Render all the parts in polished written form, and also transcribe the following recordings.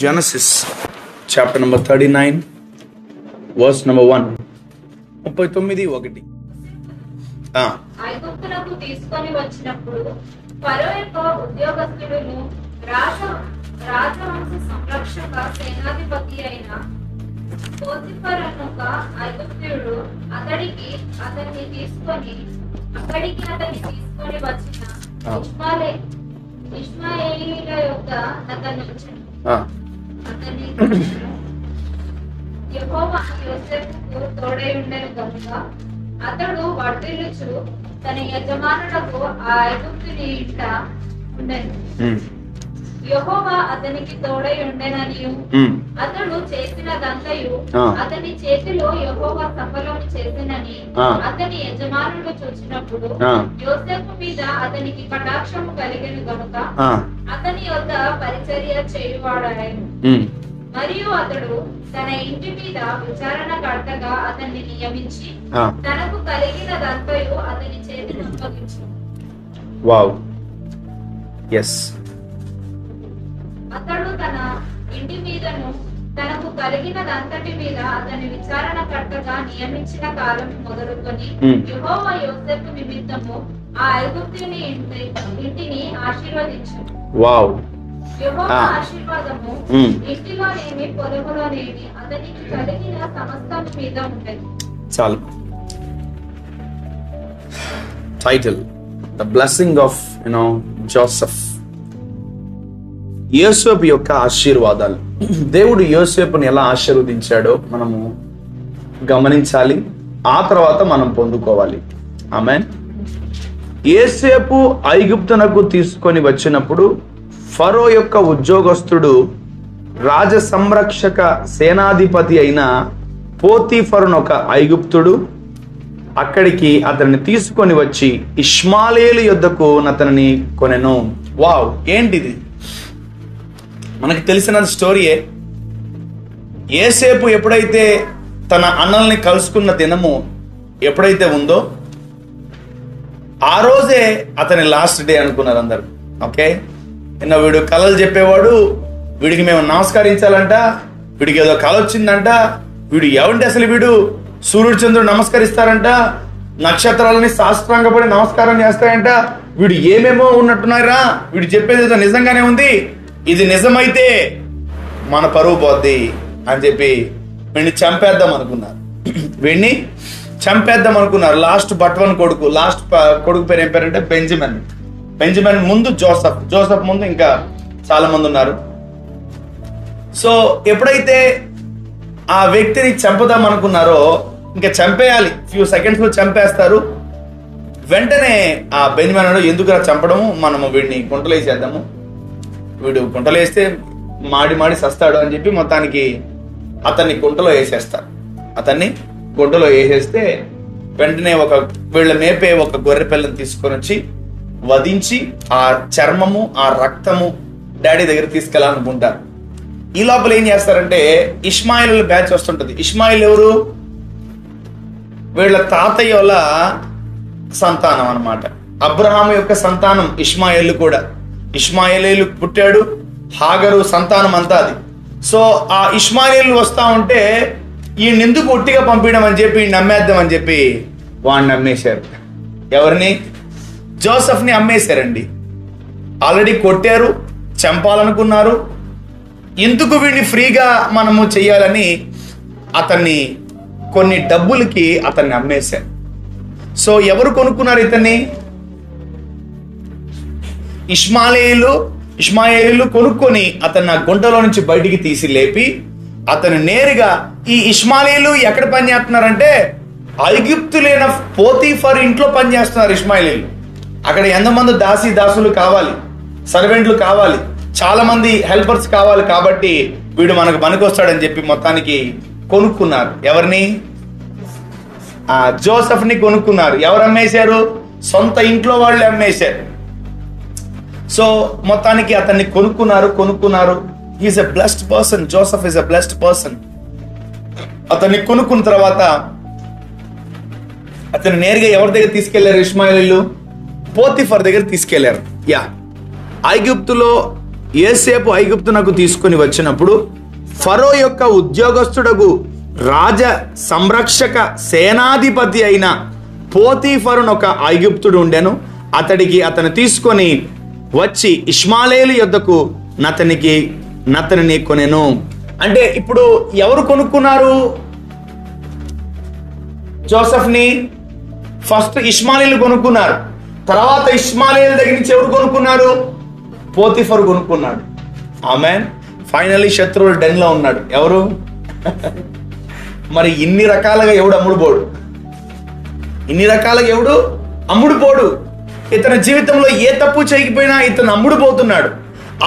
Genesis chapter number 39 verse number 1 39:1 ఐగుప్తునకు తీసుకొని వచ్చినప్పుడు ఫరో యొక్క ఉద్యోగస్తుడును రాజవంశ సంరక్షక సేనాధిపతి అయిన పోతిఫర్ అనొక ఐగుప్తీయుడు అతన్ని తీసుకొని వచ్చిన ఇష్మాయేలీయుల యొద్ద అతన్ని యెహోవా యోసేపుకు తోడై ఉండెను గనుక అతడు వర్ధిల్లుచు తన యజమానులకు ఆ ఐగుప్తుని ఇంట ఉండెను. యెహోవా అతనికి తోడై ఉండెననియు అతడు చేసినదంతయు అతని చేతిలో యెహోవా సఫలము చేసినని అతని యజమానులు చూచినప్పుడు యోసేపు మీద అతనికి కటాక్షము కలిగెను గనుక అతని యొద్ద పరిచర్య చేయువాడాయను. మరియు అతడు తన ఇంటి మీద విచారణకర్తగా అతన్ని నియమించి తనకు కలిగినదంతయు అతని చేతిని అప్పగించు. అతడు తన ఇంటి మీదను తనకు కలిగినదంతటి మీద అతని విచారణకర్తగా నియమించిన కాలం మొదలుకొని యెహోవా యోసేపు నిమిత్తము ఆ ఐగుప్తుని ఇంటిని ఆశీర్వదించు. యెహోవా ఆశీర్వాదము ఇంటిలోనేమి పొలములోనేమి అతనికి కలిగిన సమస్తం మీద ఉండేది. చాలు. Title the blessing of Joseph. యోసేపు యొక్క ఆశీర్వాదాలు. దేవుడు యోసేపుని ఎలా ఆశీర్వదించాడో మనము గమనించాలి, ఆ తర్వాత మనం పొందుకోవాలి. ఆమేన్. యోసేపు ఐగుప్తునకు తీసుకొని వచ్చినప్పుడు ఫరో యొక్క ఉద్యోగస్తుడు రాజ సంరక్షక సేనాధిపతి అయిన పోతీఫరును ఒక ఐగుప్తుడు అక్కడికి అతన్ని తీసుకొని వచ్చి ఇష్మాయేలు యొద్దకు అతనిని కొనెను. వావ్, ఏంటిది? మనకు తెలిసిన స్టోరీయే. యోసేపు ఎప్పుడైతే తన అన్నల్ని కలుసుకున్న దినము ఎప్పుడైతే ఉందో ఆ రోజే అతని లాస్ట్ డే అనుకున్నారు అందరు. ఓకే, వీడు కళలు చెప్పేవాడు, వీడికి మేము నమస్కరించాలంట, వీడికి ఏదో కళ వచ్చిందంట, వీడు ఏమంటే అసలు వీడు సూర్యుడు చంద్రుడు నమస్కరిస్తారంట, నక్షత్రాలని సాష్టాంగపడి నమస్కారం చేస్తాయంట, వీడు ఏమేమో ఉన్నట్టున్నారా, వీడు చెప్పేది ఏదో నిజంగానే ఉంది, ఇది నిజమైతే మన పరువు పోద్ది అని చెప్పి వీడిని చంపేద్దాం అనుకున్నారు. లాస్ట్ బట్వన్ కొడుకు, లాస్ట్ కొడుకు పేరు ఏం పేరంటే బెంజమిన్ ముందు జోసెఫ్ ముందు ఇంకా చాలా మంది ఉన్నారు. సో ఎప్పుడైతే ఆ వ్యక్తిని చంపుదాం అనుకున్నారో, ఇంకా చంపేయాలి, ఫ్యూ సెకండ్స్ లో చంపేస్తారు. వెంటనే ఆ బెంజమిన్ అన్నాడు, ఎందుకు చంపడము, మనము వీడిని గుంటలో వేసేద్దాము, వీడు గుంటలో వేస్తే మాడి సస్తాడు అని చెప్పి మొత్తానికి అతన్ని గుంటలో వేసేస్తే వెంటనే వీళ్ళ మేపే ఒక గొర్రె పిల్లని తీసుకొని వచ్చి వధించి ఆ చర్మము ఆ రక్తము డాడీ దగ్గర తీసుకెళ్ళాలనుకుంటారు. ఈ లోపల ఏం చేస్తారంటే ఇష్మాయేలు బ్యాచ్ వస్తుంటది. ఇష్మాయేల్ ఎవరు? వీళ్ళ తాతయ్య వాళ్ళ సంతానం అన్నమాట. అబ్రహాము యొక్క సంతానం ఇష్మాయేలు కూడా. ఇష్మాయేలు పుట్టాడు, హాగరు సంతానం అంతా అది. సో ఆ ఇష్మాయేలు వస్తా ఉంటే ఈయన ఎందుకు ఒట్టిగా పంపించడం అని చెప్పి నమ్మేద్దాం అని చెప్పి వాడిని అమ్మేశారు. ఎవరిని? జోసెఫ్ని అమ్మేశారండి. ఆల్రెడీ కొట్టారు, చంపాలనుకున్నారు. ఎందుకు వీడిని ఫ్రీగా మనము చెయ్యాలని అతన్ని కొన్ని డబ్బులకి అతన్ని అమ్మేశారు. సో ఎవరు కొనుక్కున్నారు ఇతన్ని? ఇష్మాయేలు కొనుక్కొని అతన్ని ఆ గుంటలో నుంచి బయటికి తీసి లేపి అతను నేరుగా ఈ ఇష్మాయేలు ఎక్కడ పనిచేస్తున్నారంటే ఐగుప్తులైన పోతీఫర్ ఇంట్లో పనిచేస్తున్నారు ఇష్మాయేలు. అక్కడ ఎంతమంది దాసులు కావాలి, సర్వెంట్లు కావాలి, చాలా మంది హెల్పర్స్ కావాలి, కాబట్టి వీడు మనకు పనికొస్తాడని చెప్పి మొత్తానికి కొనుక్కున్నారు. ఎవరిని? జోసెఫ్ని కొనుక్కున్నారు. ఎవరు అమ్మేశారు? సొంత ఇంట్లో వాళ్ళు అమ్మేశారు. సో మొత్తానికి అతన్ని కొనుక్కున్నారు. He's a blessed person. Joseph is a blessed person. అతన్ని కొనుక్కున్న తర్వాత అతను నేరుగా ఎవరి దగ్గర తీసుకెళ్లారు? ఇష్మాయేలు పోతిఫర్ దగ్గర తీసుకెళ్లారు. ఐగుప్తులో యోసేపు ఐగుప్తునకు తీసుకొని వచ్చినప్పుడు ఫరో యొక్క ఉద్యోగస్తుడకు రాజ సంరక్షక సేనాధిపతి అయిన పోతీఫరును ఒక ఐగుప్తుడు ఉండెను. అతను తీసుకొని వచ్చి ఇష్మాయేలు యొద్దకు నతనిని కొనెను. అంటే ఇప్పుడు ఎవరు కొనుక్కున్నారు జోసెఫ్ని? ఫస్ట్ ఇష్మాయేలు కొనుక్కున్నారు. తర్వాత ఇష్మాయేలు దగ్గర నుంచి ఎవరు కొనుక్కున్నారు? పోతీఫరు కొనుక్కున్నాడు. ఆమేన్. ఫైనల్లీ శత్రువులు డెన్లో ఉన్నాడు. ఎవరు? మరి ఇన్ని రకాలుగా ఎవడు అమ్ముడుపోడు? ఇన్ని రకాలుగా ఎవడు అమ్ముడుపోడు? ఇతని జీవితంలో ఏ తప్పు చేయకపోయినా ఇతను అమ్ముడుపోతున్నాడు.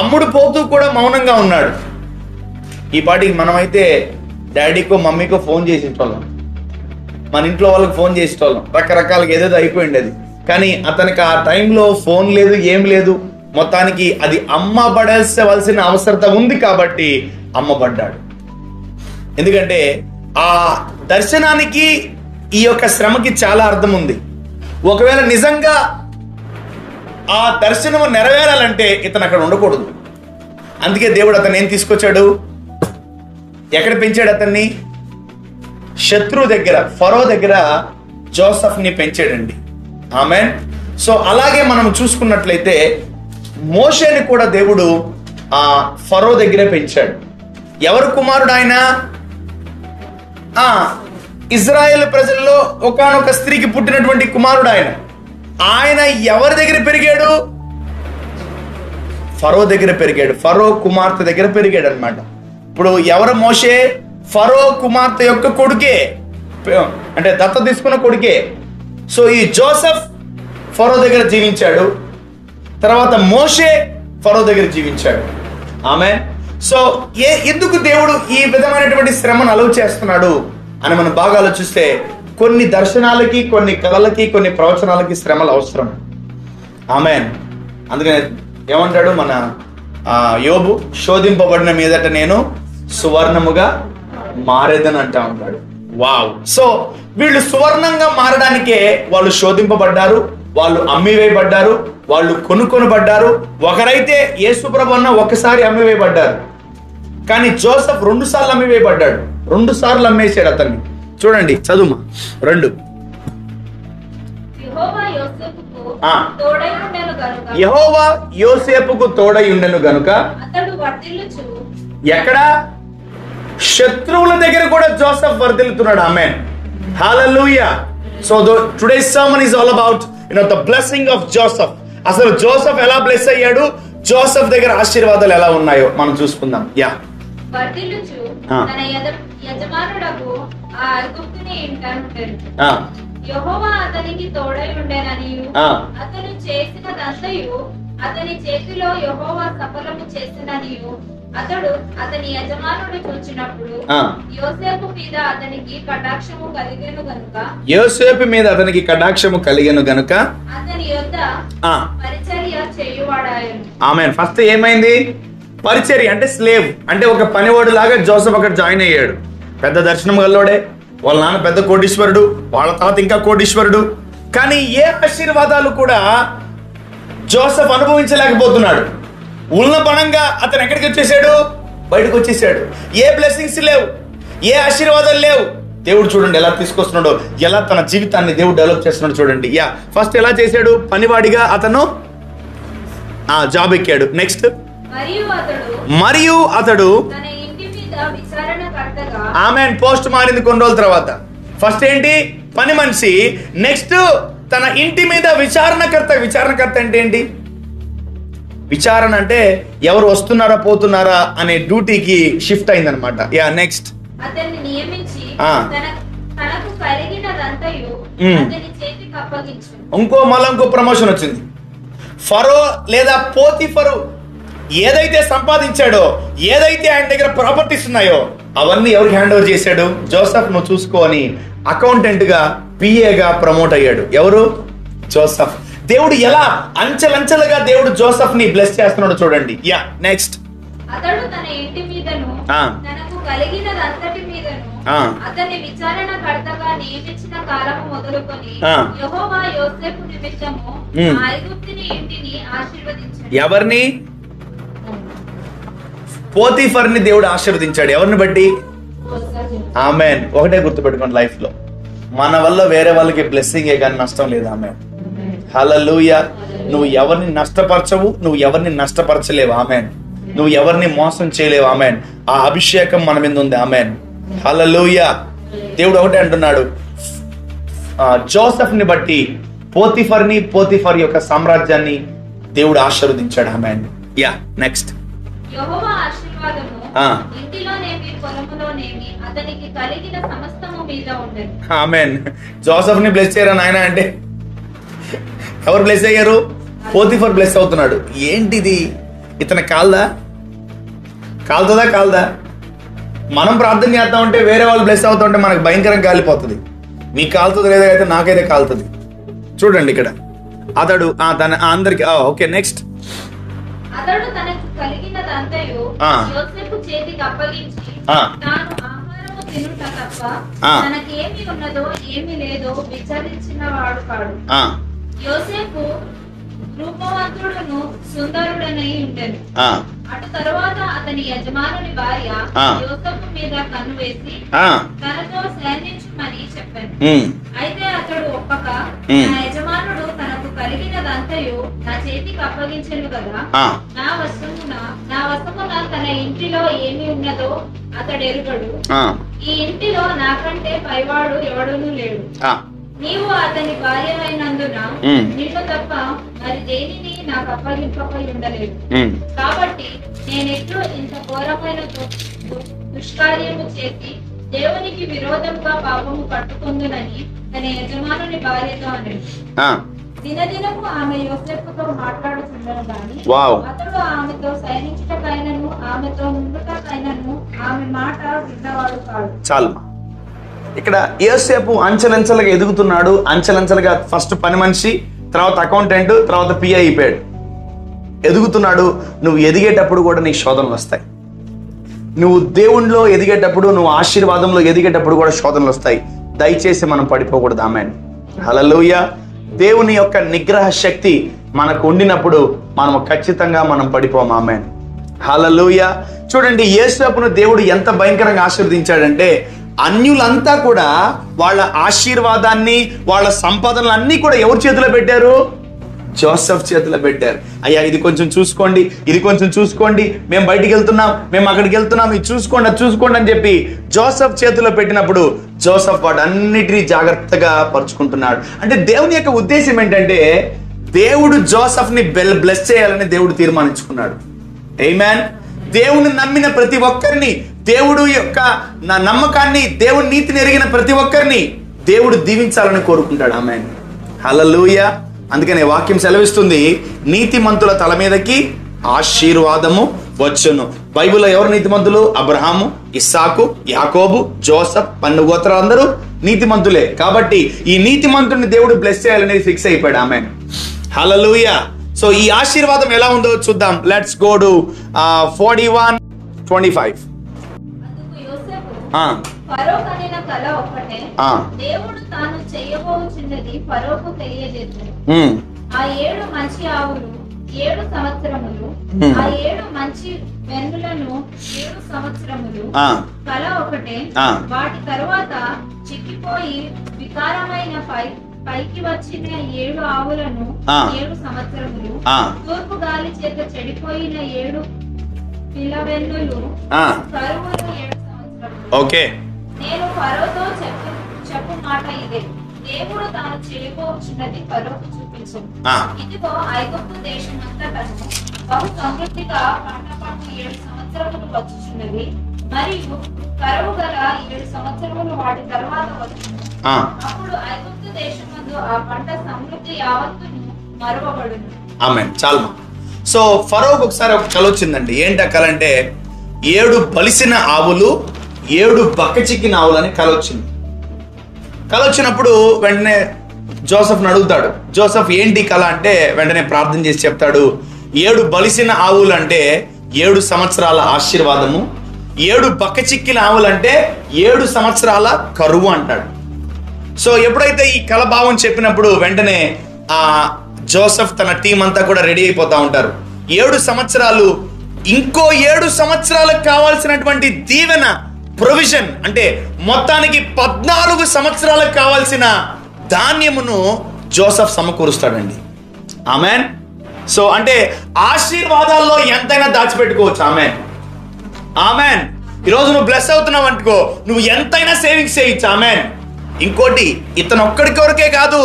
అమ్ముడుపోతూ కూడా మౌనంగా ఉన్నాడు. ఈ పాటికి మనమైతే డాడీకో మమ్మీకో ఫోన్ చేసేటోళ్ళం, మన ఇంట్లో వాళ్ళకి ఫోన్ చేసేటోళ్ళం, రకరకాలుగా ఏదేదో అయిపోయింది అది. కానీ అతనికి ఆ టైంలో ఫోన్ లేదు, ఏం లేదు. మొత్తానికి అది అమ్మబడాల్సిన అవసరత ఉంది కాబట్టి అమ్మబడ్డాడు. ఎందుకంటే ఆ దర్శనానికి ఈ యొక్క శ్రమకి చాలా అర్థం ఉంది. ఒకవేళ నిజంగా ఆ దర్శనం నెరవేరాలంటే ఇతను అక్కడ ఉండకూడదు. అందుకే దేవుడు అతన్ని ఏం తీసుకొచ్చాడు? ఎక్కడ పెంచాడు అతన్ని? శత్రువు దగ్గర, ఫరో దగ్గర జోసెఫ్ని పెంచాడండి. ఆమేన్. సో అలాగే మనం చూసుకున్నట్లయితే మోషేని కూడా దేవుడు ఆ ఫరో దగ్గరే పెంచాడు. ఎవరు కుమారుడు ఆయన? ఇజ్రాయేల్ ప్రజల్లో ఒకానొక స్త్రీకి పుట్టినటువంటి కుమారుడు ఆయన. ఆయన ఎవరి దగ్గర పెరిగాడు? ఫరో దగ్గర పెరిగాడు. ఫరో కుమార్తె దగ్గర పెరిగాడు అనమాట. ఇప్పుడు ఎవరు మోషే? ఫరో కుమార్తె యొక్క కొడుకే, అంటే దత్త తీసుకున్న కొడుకే. సో ఈ జోసెఫ్ ఫరో దగ్గర జీవించాడు. తర్వాత మోషే ఫరో దగ్గర జీవించాడు. ఆమేన్. సో ఎందుకు దేవుడు ఈ విధమైనటువంటి శ్రమను అలౌ చేస్తున్నాడు అని మనం బాగా ఆలోచిస్తే, కొన్ని దర్శనాలకి, కొన్ని కళలకి, కొన్ని ప్రవచనాలకి శ్రమలు అవసరం. ఆమేన్. అందుకనే ఏమంటాడు మన యోబు? శోధింపబడిన మీదట నేను సువర్ణముగా మారేదని అంటా ఉంటాడు. వావ్. సో వీళ్ళు సువర్ణంగా మారడానికే వాళ్ళు శోధింపబడ్డారు, వాళ్ళు అమ్మివేయబడ్డారు, వాళ్ళు కొనుక్కొనబడ్డారు. ఒకరైతే యేసుప్రభు అన్న ఒకసారి అమ్మివేయబడ్డారు, కానీ జోసెఫ్ 2 సార్లు అమ్మివేయబడ్డాడు. 2 సార్లు అమ్మేశాడు అతన్ని. చూడండి, చదువుమా 2. యెహోవా యోసేపుకు తోడై ఉండెను గనుక ఎక్కడ? శత్రువుల దగ్గర కూడా జోసెఫ్ వర్ధిల్లుతున్నాడు. Amen. Hallelujah. So today's sermon is all about the blessing of Joseph. అసలు జోసెఫ్ ఎలా బ్లెస్ అయ్యాడు, జోసెఫ్ దగ్గర ఆశీర్వాదాలు ఎలా ఉన్నాయో మనం చూసుకుందాం. యా. యెహోవా అతనికి తోడై ఉండెననియు అతను చేసినదంతయు అతని చేతిలో యెహోవా సఫలము చేసిననియు అతడు అతని యజమానుడు చూచినప్పుడు యోసేపు మీద అతనికి కటాక్షము కలిగెను గనుక అతని యొద్ద పరిచర్య చేయువాడాయెను. ఆమేన్. ఫస్ట్ ఏమైంది? పరిచర్య అంటే స్లేవ్, అంటే ఒక పనివాడు లాగా జోసెఫ్ అక్కడ జాయిన్ అయ్యాడు. పెద్ద దర్శనం గల్లోడే, వాళ్ళ నాన్న పెద్ద కోటీశ్వరుడు, వాళ్ళ తాత ఇంకా కోటీశ్వరుడు. కానీ ఏ ఆశీర్వాదాలు కూడా జోసెఫ్ అనుభవించలేకపోతున్నాడు. ఉన్న పణంగా అతను ఎక్కడికి వచ్చేసాడు? బయటకు వచ్చేసాడు. ఏ బ్లెస్సింగ్స్ లేవు, ఏ ఆశీర్వాదాలు లేవు. దేవుడు చూడండి ఎలా తీసుకొస్తున్నాడు, ఎలా తన జీవితాన్ని దేవుడు డెవలప్ చేస్తున్నాడు. చూడండి. యా. ఫస్ట్ ఎలా చేశాడు? పనివాడిగా అతను జాబ్ ఎక్కాడు. నెక్స్ట్ మరియు అతడు ఆమెన్. పోస్ట్ మారింది కొన్ని రోజుల తర్వాత. ఫస్ట్ ఏంటి? పని మనిషి. నెక్స్ట్ తన ఇంటి మీద విచారణకర్త. విచారణకర్త అంటే ఏంటి? విచారణ అంటే ఎవరు వస్తున్నారా పోతున్నారా అనే డ్యూటీకి షిఫ్ట్ అయిందనమాట. యా. నెక్స్ట్ ఇంకో ప్రమోషన్ వచ్చింది. ఫరో లేదా పోతీఫరు ఏదైతే సంపాదించాడో, ఏదైతే ఆయన దగ్గర ప్రాపర్టీస్ ఉన్నాయో అవన్నీ ఎవరికి హ్యాండ్ ఓవర్ చేశాడు? జోసెఫ్ నువ్వు చూసుకో అని అకౌంటెంట్ గా, పిఏగా ప్రమోట్ అయ్యాడు. ఎవరు? జోసెఫ్. దేవుడు ఎలా అంచెలంచెలుగా దేవుడు జోసెఫ్ ని బ్లెస్ చేస్తున్నాడు చూడండి. యా. నెక్స్ట్ అతడు తన ఇంటి మీదను తనకు కలిగినదంతటి మీదను అతని విచారణకర్తగా నియమించిన కాలము మొదలుకొని యెహోవా యోసేపు నిమిత్తము ఐగుప్తుని ఇంటిని ఆశీర్వదించాడు. ఎవరిని? పోతీఫర్ని దేవుడు ఆశీర్వదించాడు. ఎవరిని బట్టి? ఆమెన్. ఒకటే గుర్తుపెట్టుకోండి, లైఫ్ లో మన వల్ల వేరే వాళ్ళకి బ్లెస్సింగే కానీ నష్టం లేదు. ఆమెన్. హల్లెలూయా. నువ్వు ఎవరిని నష్టపరచవు, నువ్వు ఎవరిని నష్టపరచలేవు. ఆమెన్. నువ్వు ఎవరిని మోసం చేయలేవు. ఆమెన్. ఆ అభిషేకం మన మీద ఉంది. ఆమెన్. హల్లెలూయా. దేవుడు ఒకటే అంటున్నాడు, జోసెఫ్ ని బట్టి పోతీఫర్ యొక్క సామ్రాజ్యాన్ని దేవుడు ఆశీర్వదించాడు. ఆమెన్. Yeah, next. యెహోవా ఆశీర్వాదము ఇంటిలోనేమి పొలములోనేమి అతనికి కలిగిన సమస్తము మీద ఉండెను. ఆమెన్. జోసెఫ్ ని బ్లెస్ చేయరా నాయన అంటే ఎవరు బ్లెస్ అయ్యారు? పోతీఫర్ బ్లెస్ అవుతున్నాడు. ఏంటిది? ఇతను కాలుతుందా? మనం ప్రార్థన చేస్తా ఉంటే వేరే వాళ్ళు బ్లెస్ అవుతా ఉంటే మనకు భయంకరంగా కాలిపోతుంది. మీకు కాలుతుంది లేదా అయితే నాకైతే కాలుతుంది. చూడండి ఇక్కడ అతడు తన అందరికి ఓకే, నెక్స్ట్. అతడు తనకు కలిగినదంతయు యోసేపు చేతికి అప్పగించి తాను ఆహారము తినుట తప్ప తనకేమి ఉన్నదో ఏమి లేదో విచారించిన వాడు కాడు. యోసేపు రూపవంతుడును సుందరుడనై ఉండెను. అటు తరువాత అతని యజమానుని భార్య యోసేపు మీద కన్ను వేసి తనతో శయనించమని చెప్పాను. అయితే అతడు ఒప్పక, నా యజమానుడు తనకు కలిగినదంతయు నా చేతికి అప్పగించెను కదా, నా వశమున తన ఇంటిలో ఏమి ఉన్నదో అతడు ఎరుగడు. ఈ ఇంటిలో నాకంటే పైవాడు ఎవడునూ లేడు. నీవు అతని భార్య అయినందున నిన్ను తప్ప మరి దేనిని నాకు అప్పగింపకై ఉండలేదు. కాబట్టి నేనెట్లు ఇంత ఘోరమైన దుష్కార్యము చేసి దేవునికి విరోధంగా పాపము పట్టుకుందునని తన యజమానుని భార్యతో అనేది. దినదినము ఆమె యోసేపుతో మాట్లాడుతుండను గాని అతడు ఆమెతో శయనించుటకైనను ఆమెతో నుండుటకైనను ఆమె మాట విన్నవాడు కాడు. చాలు. ఇక్కడ యోసేపు అంచెలంచెలుగా ఎదుగుతున్నాడు. అంచెలంచెలుగా ఫస్ట్ పని మనిషి, తర్వాత అకౌంటెంట్, తర్వాత పిఐ అయిపోయాడు. ఎదుగుతున్నాడు. నువ్వు ఎదిగేటప్పుడు కూడా నీకు శోధనలు వస్తాయి. నువ్వు దేవుణ్ణిలో ఎదిగేటప్పుడు, నువ్వు ఆశీర్వాదంలో ఎదిగేటప్పుడు కూడా శోధనలు వస్తాయి. దయచేసి మనం పడిపోకూడదు. ఆమేన్. హల్లెలూయా. దేవుని యొక్క నిగ్రహ శక్తి మనకు ఉండినప్పుడు మనము ఖచ్చితంగా మనం పడిపోము. ఆమేన్. హల్లెలూయా. చూడండి, యోసేపును దేవుడు ఎంత భయంకరంగా ఆశీర్వదించాడంటే అన్యులంతా కూడా వాళ్ళ ఆశీర్వాదాన్ని, వాళ్ళ సంపాదనలు అన్నీ కూడా ఎవరి చేతిలో పెట్టారు? జోసెఫ్ చేతిలో పెట్టారు. అయ్యా ఇది కొంచెం చూసుకోండి, ఇది కొంచెం చూసుకోండి, మేము బయటికి వెళ్తున్నాం, మేము అక్కడికి వెళ్తున్నాం, ఇది చూసుకోండి, అది చూసుకోండి అని చెప్పి జోసెఫ్ చేతిలో పెట్టినప్పుడు జోసెఫ్ వాటి అన్నిటినీ జాగ్రత్తగా పరుచుకుంటున్నాడు. అంటే దేవుని యొక్క ఉద్దేశం ఏంటంటే దేవుడు జోసెఫ్ ని బ్లెస్ చేయాలని దేవుడు తీర్మానించుకున్నాడు. ఆమేన్. దేవుని నమ్మిన ప్రతి ఒక్కరిని, దేవుడు యొక్క నమ్మకాన్ని, దేవుని నీతిని ఎరిగిన ప్రతి ఒక్కరిని దేవుడు దీవించాలని కోరుకుంటాడు. ఆమేన్. హల్లెలూయా. అందుకనే వాక్యం సెలవిస్తుంది, నీతిమంతుల తల మీదకి ఆశీర్వాదము వచ్చును. బైబిల్లో ఎవరు నీతిమంతులు? అబ్రహాము, ఇస్సాకు, యాకోబు, జోసెఫ్, 12 గోత్రాలు అందరూ నీతిమంతులే. కాబట్టి ఈ నీతిమంతుడిని దేవుడు బ్లెస్ చేయాలనేది ఫిక్స్ అయిపోయాడు. ఆమేన్. హల్లెలూయా. సో ఈ ఆశీర్వాదం ఎలా ఉందో చూద్దాం. Let's go to 41:25. ఫరో కనిన కల ఒక్కటే, దేవుడు తాను చేయబోచున్నది ఫరోకు తెలియజేశాడు. ఆ 7 మంచి ఆవులు 7 సంవత్సరములు, ఆ 7 మంచి వెన్నులను 7 సంవత్సరములు, కల ఒకటే. వాటి తరువాత చిక్కిపోయి వికారమైన పైకి వచ్చిన 7 ఆవులను 7 సంవత్సరములు, తూర్పు గాలి చేత చెడిపోయిన 7 పిల్లవెన్నులు, కరువులు 7 సంవత్సరములు. ఓకే. నేను ఫరోతో చెప్పు మాట ఇదే, దేవుడు తాను చేయబోచున్నది ఫరోకు చూపించను. ఇదిగో ఐగుప్తు దేశమంతటను బహు సమృద్ధిగా పంట 7 సంవత్సరములు వచ్చుచున్నది, మరియు కరువు గల 7 సంవత్సరములు వాటి తర్వాత వచ్చును. అప్పుడు ఐగుప్తు దేశమందు ఆ పంట సమృద్ధి యావత్తును మరువబడును. ఆమేన్. చాలు. సో ఫరోకు ఒకసారి ఒక కల వచ్చిందండి. ఏంటి ఆ కల అంటే 7 బలిసిన ఆవులు 7 బక్కచిక్కిన ఆవులు అని కల వచ్చింది. కల వచ్చినప్పుడు వెంటనే జోసెఫ్ని అడుగుతాడు. జోసెఫ్ ఏంటి కల అంటే వెంటనే ప్రార్థన చేసి చెప్తాడు, 7 బలిసిన ఆవులు అంటే 7 సంవత్సరాల ఆశీర్వాదము, 7 బక్కచిక్కిన ఆవులు అంటే 7 సంవత్సరాల కరువు అంటాడు. సో ఎప్పుడైతే ఈ కల భావం చెప్పినప్పుడు వెంటనే ఆ జోసెఫ్ తన టీం అంతా కూడా రెడీ అయిపోతా ఉంటారు. 7 సంవత్సరాలు ఇంకో 7 సంవత్సరాలకు కావాల్సినటువంటి దీవెన, ప్రొవిజన్, అంటే మొత్తానికి 14 సంవత్సరాలకు కావాల్సిన ధాన్యమును జోసెఫ్ సమకూరుస్తాడండి. ఆమెన్. సో అంటే ఆశీర్వాదాల్లో ఎంతైనా దాచిపెట్టుకోవచ్చు. Amen, amen. ఈరోజు నువ్వు బ్లెస్ అవుతున్నావు అనుకో, నువ్వు ఎంతైనా సేవింగ్స్ చేయొచ్చు. ఆమెన్. ఇంకోటి, ఇతను ఒక్కడి కొరకే కాదు,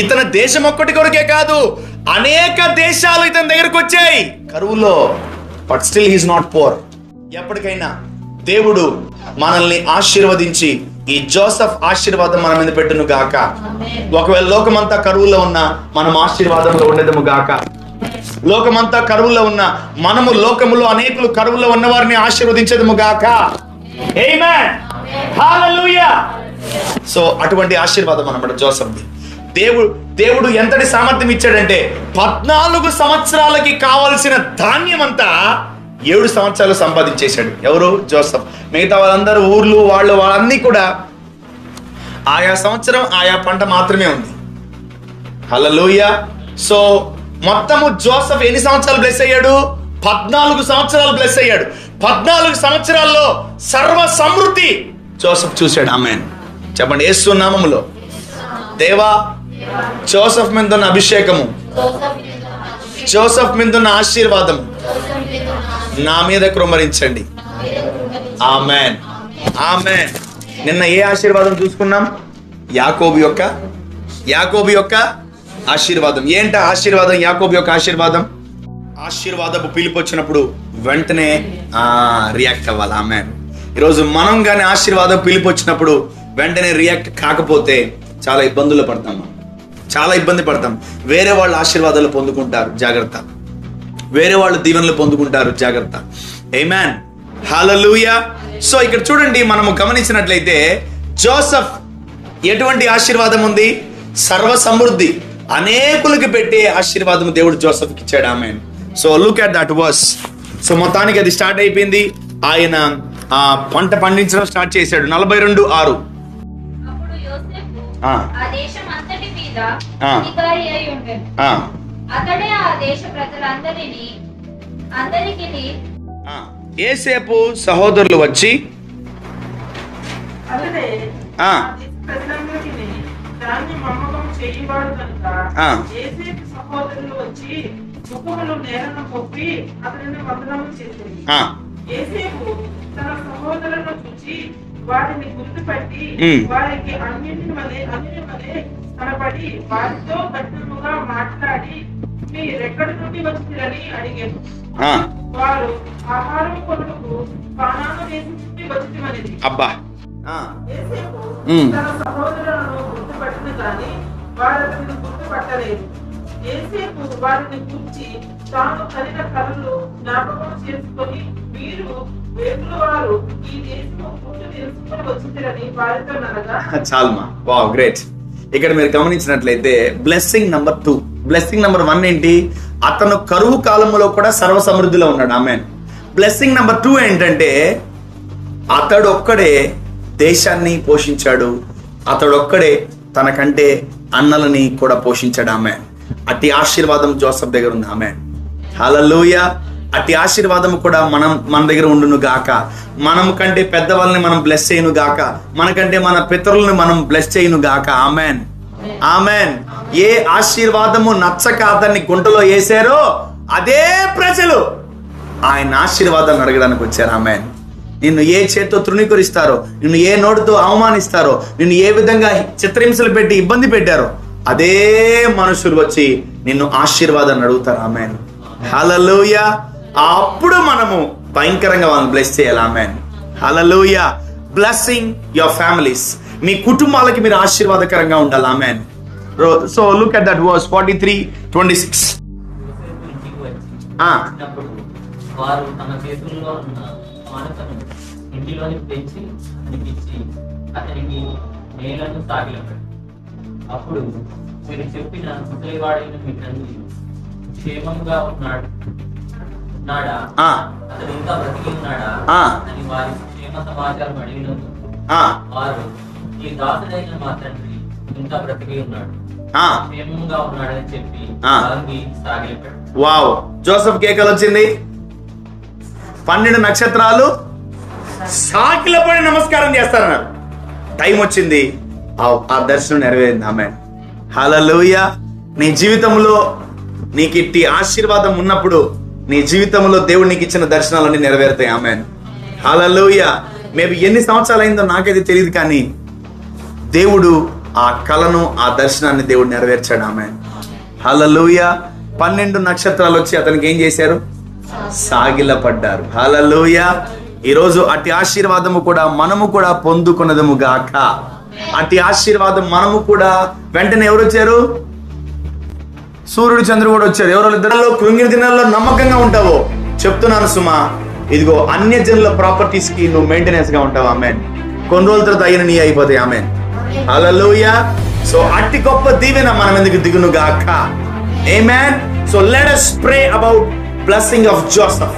ఇతని దేశం ఒక్కటి కొరకే కాదు, అనేక దేశాలు ఇతని దగ్గరకు వచ్చాయి కరువులో. But still he's not poor. ఎప్పటికైనా దేవుడు మనల్ని ఆశీర్వదించి ఈ జోసెఫ్ ఆశీర్వాదం మన మీద పెట్టును గాక. ఒకవేళ లోకమంతా కరువులో ఉన్నా మనం ఆశీర్వాదంలో ఉండేదము గాక. లోకమంతా కరువులో ఉన్న మనము లోకములో అనేకులు కరువులో ఉన్న వారిని ఆశీర్వదించేదము గాక. ఆమేన్, హల్లెలూయా. సో అటువంటి ఆశీర్వాదం అన్నమాట జోసెఫ్ది. దేవుడు ఎంతటి సామర్థ్యం ఇచ్చాడంటే 14 సంవత్సరాలకి కావలసిన ధాన్యం అంతా 7 సంవత్సరాలు సంపాదించేశాడు. ఎవరు? జోసెఫ్. మిగతా వాళ్ళందరూ ఊర్లు వాళ్ళన్నీ కూడా ఆయా సంవత్సరం ఆయా పంట మాత్రమే ఉంది. హల్లెలూయా. సో మొత్తము జోసెఫ్ ఎన్ని సంవత్సరాలు బ్లెస్ అయ్యాడు? 14 సంవత్సరాలు బ్లెస్ అయ్యాడు. 14 సంవత్సరాల్లో సర్వ సమృద్ధి జోసెఫ్ చూశాడు. ఆమేన్. చెప్పండి, యేసు నామములో దేవా, జోసెఫ్ మీద ఉన్న అభిషేకము, జోసెఫ్ మీద ఉన్న ఆశీర్వాదము నా మీద కృమ్మరించండి. ఆమేన్, ఆమేన్. నిన్న ఏ ఆశీర్వాదం చూసుకున్నాం? యాకోబు యొక్క ఆశీర్వాదం. ఏంట ఆశీర్వాదం? యాకోబు యొక్క ఆశీర్వాదం. ఆశీర్వాదపు పిలుపు వచ్చినప్పుడు వెంటనే రియాక్ట్ అవ్వాలి. ఆమేన్. ఈరోజు మనం కానీ ఆశీర్వాదం పిలుపు వచ్చినప్పుడు వెంటనే రియాక్ట్ కాకపోతే చాలా ఇబ్బందులు పడతాం, చాలా ఇబ్బంది పడతాం. వేరే వాళ్ళు ఆశీర్వాదాలు పొందుకుంటారు, జాగ్రత్త. వేరే వాళ్ళు దీవెనలు పొందుకుంటారు, జాగ్రత్త. ఆమేన్, హల్లెలూయా. సో ఇక్కడ చూడండి, మనము గమనించినట్లయితే జోసెఫ్ ఎటువంటి ఆశీర్వాదం ఉంది? సర్వ సమృద్ధి, అనేకులకి పెట్టే ఆశీర్వాదం దేవుడు జోసెఫ్కి ఇచ్చాడు. Amen. So look at that verse. So మొత్తానికి అది స్టార్ట్ అయిపోయింది. ఆయన పంట పండించడం స్టార్ట్ చేశాడు. 42:6. యేసేపు సహోదరులు వచ్చి తన సహోదరులను చూచి వారిని గుర్తుపట్టి వారికి అన్యుని వలె కనబడి వారితో కఠినముగా మాట్లాడి మీరెక్కడి నుండి వచ్చిరని అడిగారు. వారు ఆహారం కొనుటకు కానాను దేశం నుండి వచ్చిమనిది. అబ్బా. యేసేపు తన సహోదరులను గుర్తుపట్టిన కానీ వారిని గుర్తుపట్టలేదు. యేసేపు వారిని కూర్చి తాను కనిన కలలు జ్ఞాపకం చేసుకొని మీరు వేపుల వారు ఈ దేశము పుట్టు తెలుసుకొని వచ్చిరని వారితో అనగా. చాలుమా. Wow, great. ఇక్కడ మీరు గమనించినట్లయితే బ్లెస్సింగ్ నెంబర్ 2. బ్లెస్సింగ్ నెంబర్ 1 ఏంటి? అతను కరువు కాలంలో కూడా సర్వ సమృద్ధిలో ఉన్నాడు. ఆమేన్. బ్లెస్సింగ్ నెంబర్ 2 ఏంటంటే అతడు ఒక్కడే దేశాన్ని పోషించాడు. అతడు ఒక్కడే తనకంటే అన్నలని కూడా పోషించాడు. ఆమేన్. అట్టి ఆశీర్వాదం జోసెఫ్ దగ్గర ఉంది. ఆమేన్, హల్లెలూయా. అట్టి ఆశీర్వాదం కూడా మన దగ్గర ఉండును గాక. మనం కంటే పెద్దవాళ్ళని మనం బ్లెస్ చేయను గాక. మనకంటే మన పితరులను మనం బ్లెస్ చేయను గాక. Amen, amen. ఏ ఆశీర్వాదము నచ్చక అతన్ని గుంటలో వేసారో అదే ప్రజలు ఆయన ఆశీర్వాదాన్ని అడగడానికి వచ్చారు. ఆమెన్. నిన్ను ఏ చేత్తో తృణీకరిస్తారో, నిన్ను ఏ నోటితో అవమానిస్తారో, నిన్ను ఏ విధంగా చిత్రహింసలు పెట్టి ఇబ్బంది పెట్టారో అదే మనుషులు వచ్చి నిన్ను ఆశీర్వాదాన్ని అడుగుతారు. Amen, hallelujah. అప్పుడు మనము భయంకరంగా వాళ్ళని బ్లెస్ చేయాలి. Amen, hallelujah. Blessing your families. మీ కుటుంబాలకి మీరు ఆశీర్వాదకరంగా ఉండాలి. Amen. So look at that verse 43:26. వారు తమ చేతుల్లో ఉన్న మానకను ఇంటిలోని పెంచి అనిపించి అతనికి నేలను సాగిలపడు. అప్పుడు మీరు చెప్పిన ముసలివాడైన మీ తండ్రి క్షేమంగా ఉన్నాడా, అతను ఇంకా బ్రతికి ఉన్నాడా అని వారి క్షేమ సమాచారం అడిగినందుకు వారు ఈ దాసుడైన మా తండ్రి ఇంకా బ్రతికి ఉన్నాడు, క్షేమంగా ఉన్నాడని చెప్పి సాగిలపడు. వావ్. జోసెఫ్ కేకలు వచ్చింది. 12 నక్షత్రాలు సాకిలపడి నమస్కారం చేస్తారన్నారు. టైం వచ్చింది, ఆ దర్శనం నెరవేరింది. ఆమేన్. హల్లెలూయా. నీ జీవితంలో నీకు ఇట్టి ఆశీర్వాదం ఉన్నప్పుడు నీ జీవితంలో దేవుడు నీకు ఇచ్చిన దర్శనాలన్నీ నెరవేరుతాయి. ఆమేన్. హల్లెలూయా. మేబీ ఎన్ని సంవత్సరాలు అయిందో నాకైతే తెలియదు, కానీ దేవుడు ఆ కలను, ఆ దర్శనాన్ని దేవుడు నెరవేర్చాడు. ఆమేన్. హల్లెలూయా. 12 నక్షత్రాలు వచ్చి అతనికి ఏం చేశారు? సాగిలపడ్డారు. హల్లెలూయా. ఈరోజు అట్టి ఆశీర్వాదము కూడా మనము కూడా పొందుకున్నదము గాక. అట్టి ఆశీర్వాదం మనము కూడా వెంటనే ఎవరు వచ్చారు? సూర్యుడు చంద్రుడు కూడా వచ్చారు. ఎవరో ఇద్దరిలో కృంగిన దినాల్లో నమ్మకంగా ఉంటావో చెప్తున్నాను సుమా, ఇదిగో అన్యజనుల ప్రాపర్టీస్ కి నువ్వు మెయింటెనెన్స్ గా ఉంటావు. ఆమేన్. కొన్ని రోజుల తర్వాత అయిన నీ అయిపోతాయి. ఆమేన్. హల్లెలూయా. సో అట్టి గొప్ప దీవెన మనం ఎందుకు దిగును గాక. Amen. So let us pray about blessing of Joseph.